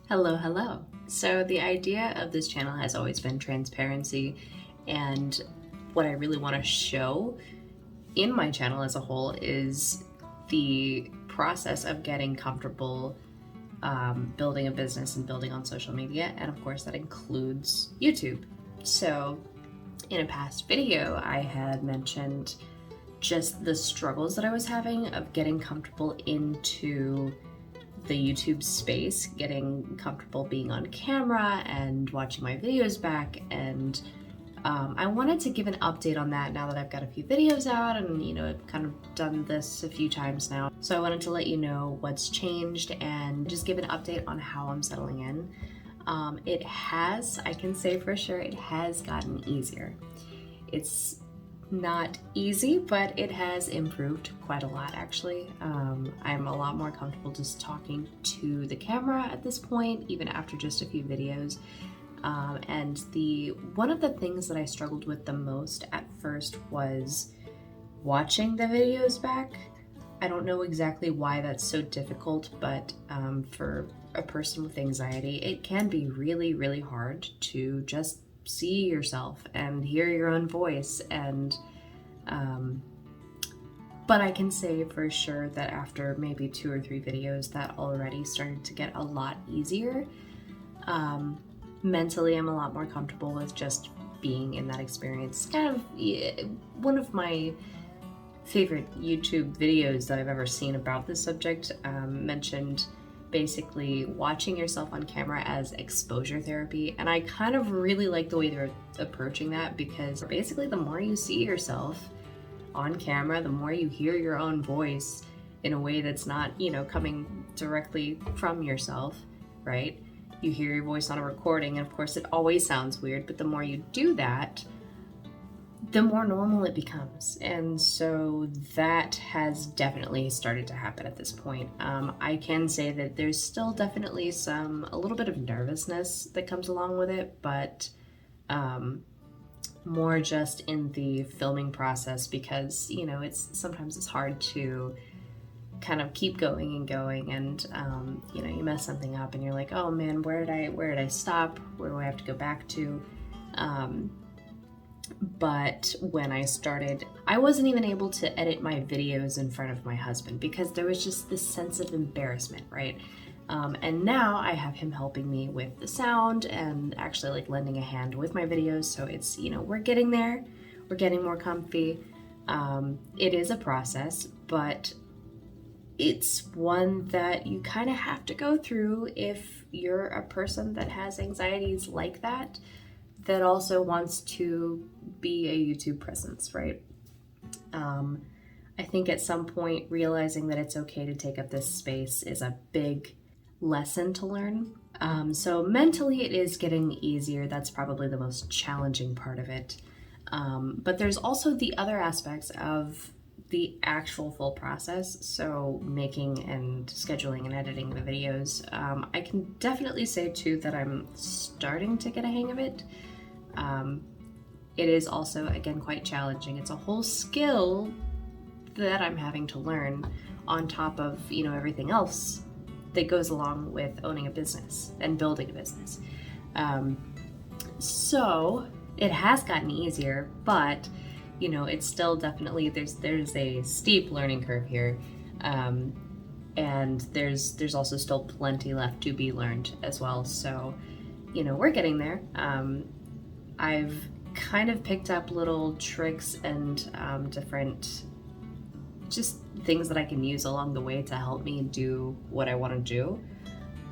Hello, hello. So the idea of this channel has always been transparency, and what I really want to show in my channel as a whole is the process of getting comfortable building a business and building on social media, and of course that includes YouTube. So in a past video, I had mentioned just the struggles that I was having of getting comfortable into the YouTube space, getting comfortable being on camera and watching my videos back, and I wanted to give an update on that now that I've got a few videos out and I've kind of done this a few times now. So I wanted to let you know what's changed and just give an update on how I'm settling in. I can say for sure, it has gotten easier. It's not easy, but it has improved quite a lot actually. I'm a lot more comfortable just talking to the camera at this point, even after just a few videos. And one of the things that I struggled with the most at first was watching the videos back. I don't know exactly why that's so difficult, but for a person with anxiety, it can be really, really hard to just see yourself and hear your own voice. And but I can say for sure that after maybe 2 or 3 videos, that already started to get a lot easier. Mentally, I'm a lot more comfortable with just being in that experience. Kind of one of my favorite YouTube videos that I've ever seen about this subject mentioned basically watching yourself on camera as exposure therapy, and I kind of really like the way they're approaching that, because basically the more you see yourself on camera, the more you hear your own voice in a way that's not coming directly from yourself, right? You hear your voice on a recording, and of course it always sounds weird, but the more you do that, the more normal it becomes. And so that has definitely started to happen at this point. I can say that there's still definitely a little bit of nervousness that comes along with it, but more just in the filming process, because sometimes it's hard to kind of keep going and going, and you mess something up and you're like, oh man, where did I stop? Where do I have to go back to? But when I started, I wasn't even able to edit my videos in front of my husband because there was just this sense of embarrassment, right? And now I have him helping me with the sound and actually like lending a hand with my videos. So it's, we're getting there, we're getting more comfy. It is a process, but it's one that you kind of have to go through if you're a person that has anxieties like that also wants to be a YouTube presence, right? I think at some point realizing that it's okay to take up this space is a big lesson to learn. So mentally it is getting easier. That's probably the most challenging part of it. But there's also the other aspects of the actual full process. So making and scheduling and editing the videos. I can definitely say too that I'm starting to get a hang of it. It is also, again, quite challenging. It's a whole skill that I'm having to learn on top of, everything else that goes along with owning a business and building a business. So it has gotten easier, but it's still definitely, there's a steep learning curve here. And there's also still plenty left to be learned as well. So, we're getting there. I've kind of picked up little tricks and different just things that I can use along the way to help me do what I want to do.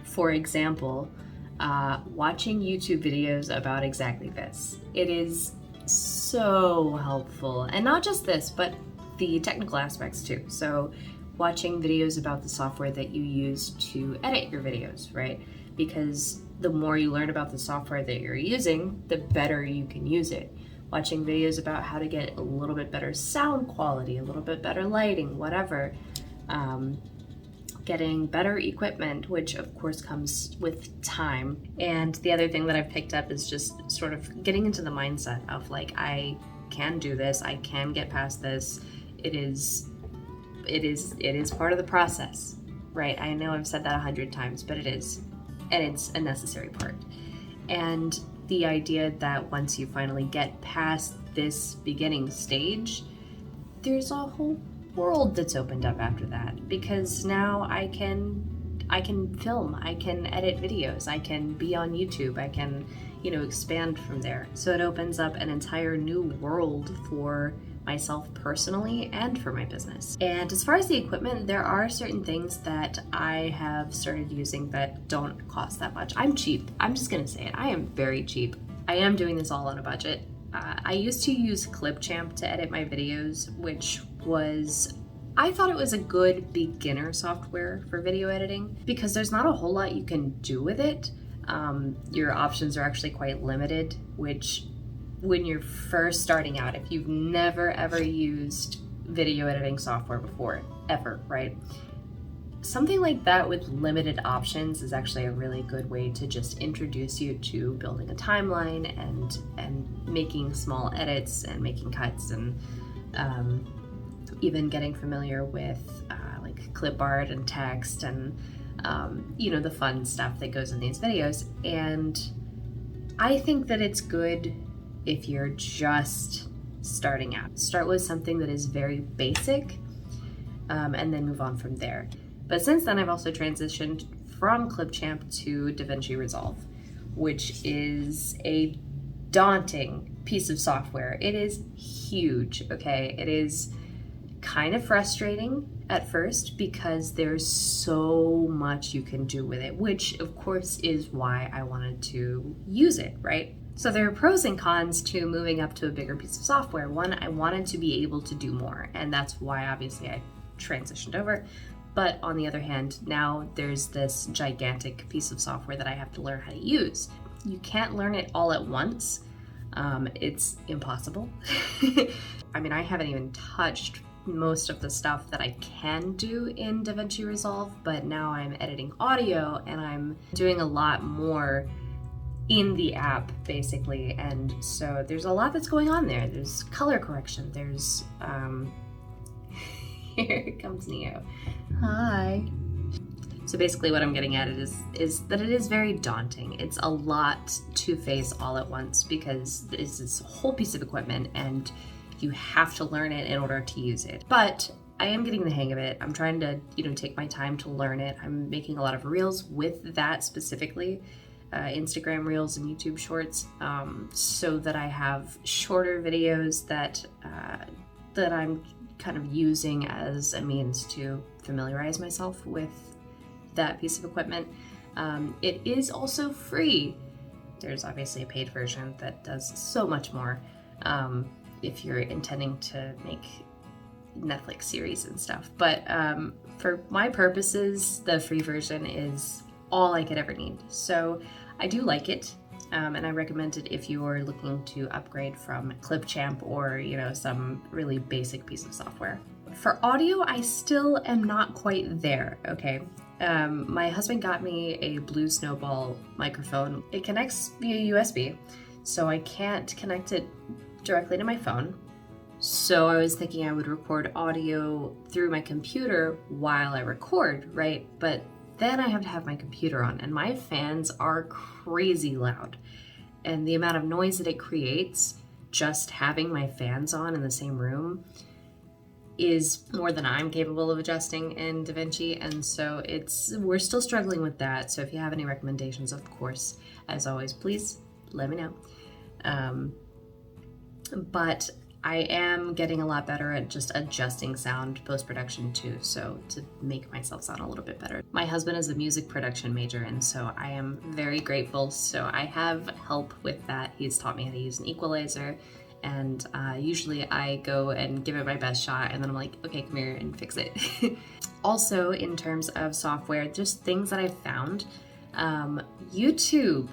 For example, watching YouTube videos about exactly this. It is so helpful, and not just this, but the technical aspects too. So watching videos about the software that you use to edit your videos, right? Because the more you learn about the software that you're using, the better you can use it. Watching videos about how to get a little bit better sound quality, a little bit better lighting, whatever. Getting better equipment, which of course comes with time. And the other thing that I've picked up is just sort of getting into the mindset of like, I can do this, I can get past this. It is part of the process, right? I know I've said that 100 times, but it is. and it's a necessary part. And the idea that once you finally get past this beginning stage, there's a whole world that's opened up after that, because now I can film, I can edit videos, I can be on YouTube, I can, expand from there. So it opens up an entire new world for myself personally and for my business. And as far as the equipment, there are certain things that I have started using that don't cost that much. I'm cheap. I'm just gonna say it. I am very cheap. I am doing this all on a budget. I used to use Clipchamp to edit my videos, which I thought it was a good beginner software for video editing because there's not a whole lot you can do with it. Your options are actually quite limited, which when you're first starting out, if you've never ever used video editing software before, ever, right? Something like that with limited options is actually a really good way to just introduce you to building a timeline and making small edits and making cuts and even getting familiar with like clip art and text and the fun stuff that goes in these videos. And I think that it's good if you're just starting out. Start with something that is very basic and then move on from there. But since then, I've also transitioned from Clipchamp to DaVinci Resolve, which is a daunting piece of software. It is huge, okay? It is kind of frustrating at first because there's so much you can do with it, which of course is why I wanted to use it, right? So there are pros and cons to moving up to a bigger piece of software. One, I wanted to be able to do more, and that's why obviously I transitioned over. But on the other hand, now there's this gigantic piece of software that I have to learn how to use. You can't learn it all at once. It's impossible. I mean, I haven't even touched most of the stuff that I can do in DaVinci Resolve, but now I'm editing audio and I'm doing a lot more in the app basically. And so there's a lot that's going on there. There's color correction, there's here comes Neo. Hi. So basically what I'm getting at is that it is very daunting. It's a lot to face all at once because this is a whole piece of equipment and you have to learn it in order to use it. But I am getting the hang of it. I'm trying to, take my time to learn it. I'm making a lot of reels with that specifically, Instagram reels and YouTube shorts, so that I have shorter videos that I'm kind of using as a means to familiarize myself with that piece of equipment. It is also free. There's obviously a paid version that does so much more if you're intending to make Netflix series and stuff. But for my purposes, the free version is all I could ever need. So I do like it. And I recommend it if you are looking to upgrade from Clipchamp or, some really basic piece of software. For audio, I still am not quite there, okay? My husband got me a Blue Snowball microphone. It connects via USB, so I can't connect it directly to my phone. So I was thinking I would record audio through my computer while I record, right? But then I have to have my computer on, and my fans are crazy loud. And the amount of noise that it creates, just having my fans on in the same room, is more than I'm capable of adjusting in DaVinci. And so we're still struggling with that. So if you have any recommendations, of course, as always, please let me know. But I am getting a lot better at just adjusting sound post-production too, so to make myself sound a little bit better. My husband is a music production major, and so I am very grateful. So I have help with that. He's taught me how to use an equalizer, and usually I go and give it my best shot, and then I'm like, okay, come here and fix it. Also, in terms of software, just things that I've found. YouTube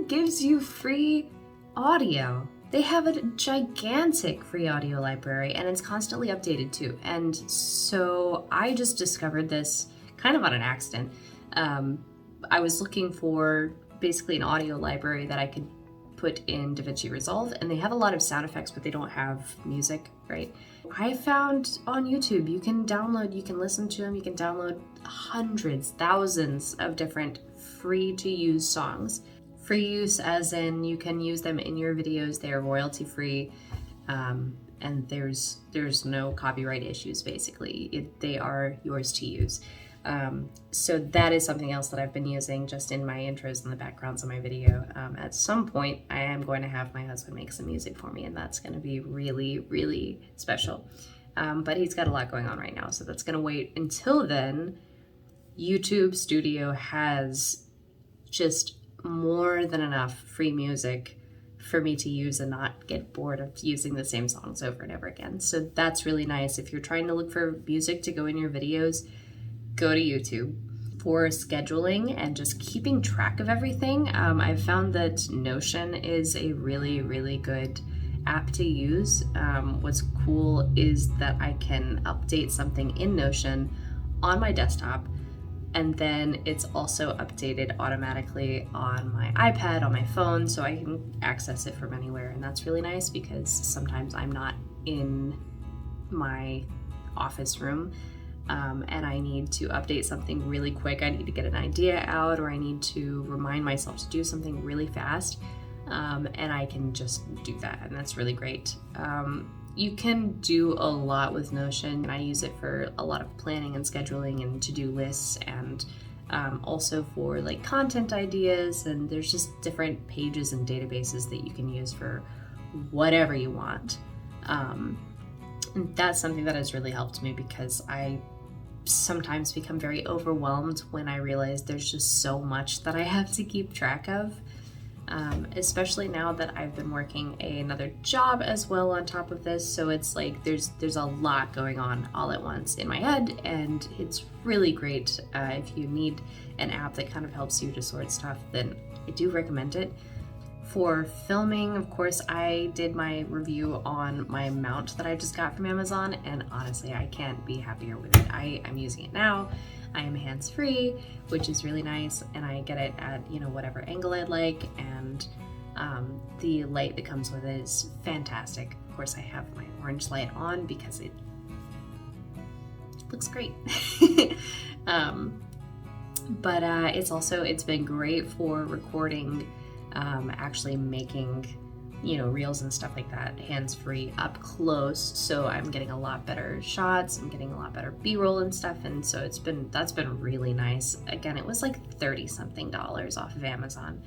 gives you free audio. They have a gigantic free audio library, and it's constantly updated too. And so I just discovered this kind of on an accident. I was looking for basically an audio library that I could put in DaVinci Resolve, and they have a lot of sound effects, but they don't have music, right? I found on YouTube, you can listen to them, you can download hundreds, thousands of different free to use songs. Free use as in you can use them in your videos, they are royalty free, and there's no copyright issues basically. They are yours to use. So that is something else that I've been using just in my intros and the backgrounds of my video. At some point I am going to have my husband make some music for me, and that's going to be really, really special. But he's got a lot going on right now, so that's going to wait until then. YouTube Studio has just more than enough free music for me to use and not get bored of using the same songs over and over again. So that's really nice. If you're trying to look for music to go in your videos, go to YouTube. For scheduling and just keeping track of everything, I've found that Notion is a really, really good app to use. What's cool is that I can update something in Notion on my desktop, and then it's also updated automatically on my iPad, on my phone, so I can access it from anywhere. And that's really nice because sometimes I'm not in my office room and I need to update something really quick. I need to get an idea out, or I need to remind myself to do something really fast, and I can just do that, and that's really great. You can do a lot with Notion, and I use it for a lot of planning and scheduling and to-do lists, and also for like content ideas, and there's just different pages and databases that you can use for whatever you want. And that's something that has really helped me because I sometimes become very overwhelmed when I realize there's just so much that I have to keep track of. Especially now that I've been working another job as well on top of this, so it's like there's a lot going on all at once in my head, and it's really great. If you need an app that kind of helps you to sort stuff, then I do recommend it. For filming, of course, I did my review on my mount that I just got from Amazon, and honestly, I can't be happier with it. I'm using it now. I am hands-free, which is really nice, and I get it at, whatever angle I'd like, and the light that comes with it is fantastic. Of course, I have my orange light on because it looks great. But it's been great for recording, actually making reels and stuff like that hands-free up close, so I'm getting a lot better shots, I'm getting a lot better b-roll and stuff, and so that's been really nice. Again, it was like $30-something off of Amazon.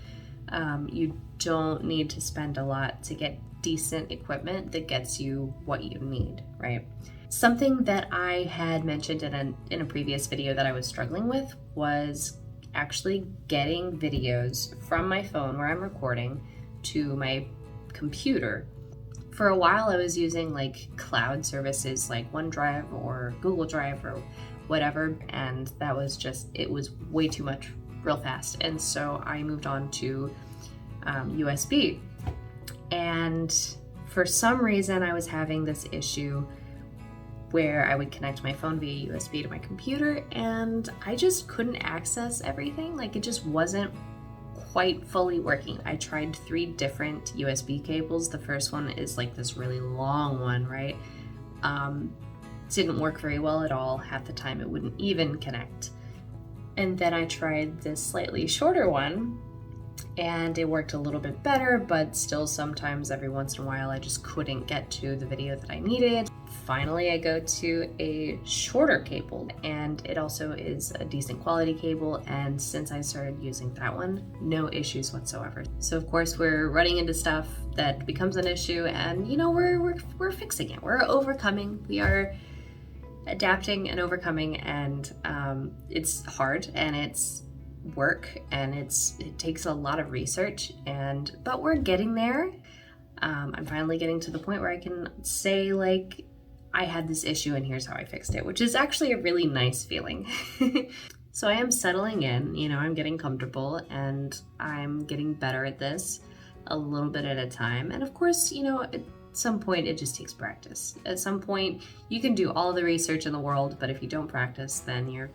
You don't need to spend a lot to get decent equipment that gets you what you need, right? Something that I had mentioned in a previous video that I was struggling with was actually getting videos from my phone where I'm recording to my computer. For a while I was using like cloud services like OneDrive or Google Drive or whatever, and it was way too much real fast, and so I moved on to USB. And for some reason I was having this issue where I would connect my phone via USB to my computer, and I just couldn't access everything. Like, it just wasn't quite fully working. I tried 3 different USB cables. The first one is like this really long one, right? Didn't work very well at all. Half the time it wouldn't even connect. And then I tried this slightly shorter one, and it worked a little bit better, but still sometimes every once in a while I just couldn't get to the video that I needed. Finally, I go to a shorter cable, and it also is a decent quality cable, and since I started using that one, no issues whatsoever. So of course we're running into stuff that becomes an issue, and we're fixing it. We're overcoming. We are adapting and overcoming, and it's hard, and it's work, and it takes a lot of research, but we're getting there. I'm finally getting to the point where I can say, like, I had this issue and here's how I fixed it, which is actually a really nice feeling. So I am settling in, I'm getting comfortable, and I'm getting better at this a little bit at a time. And of course, at some point it just takes practice. At some point you can do all the research in the world, but if you don't practice, then you're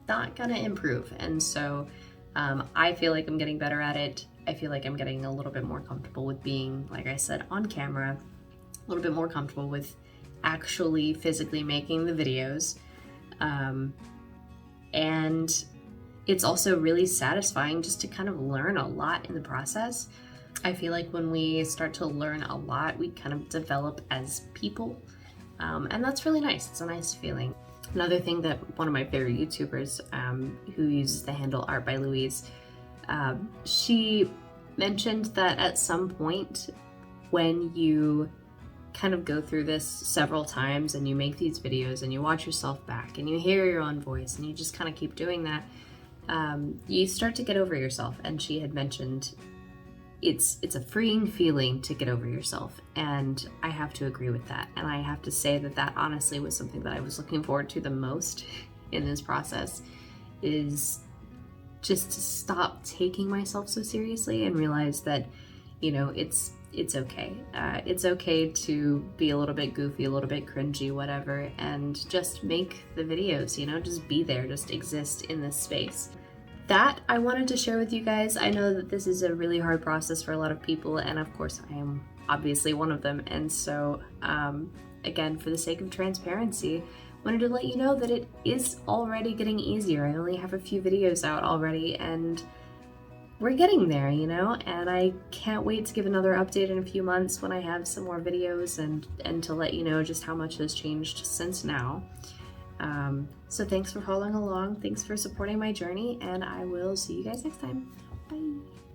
not gonna improve. And so I feel like I'm getting better at it. I feel like I'm getting a little bit more comfortable with being, like I said, on camera, a little bit more comfortable with actually physically making the videos. And it's also really satisfying just to kind of learn a lot in the process. I feel like when we start to learn a lot, we kind of develop as people, and that's really nice. It's a nice feeling. Another thing that one of my favorite YouTubers, who uses the handle Art by Louise, she mentioned that at some point when you kind of go through this several times and you make these videos and you watch yourself back and you hear your own voice and you just kind of keep doing that, you start to get over yourself. And she had mentioned it's a freeing feeling to get over yourself, and I have to agree with that. And I have to say that that honestly was something that I was looking forward to the most in this process, is just to stop taking myself so seriously and realize that, you know, it's okay. It's okay to be a little bit goofy, a little bit cringy, whatever, and just make the videos, you know, just be there, just exist in this space. That I wanted to share with you guys. I know that this is a really hard process for a lot of people, and of course I am obviously one of them. And so, again, for the sake of transparency, wanted to let you know that it is already getting easier. I only have a few videos out already, and we're getting there, you know, and I can't wait to give another update in a few months when I have some more videos and to let you know just how much has changed since now. So thanks for following along, thanks for supporting my journey, and I will see you guys next time. Bye!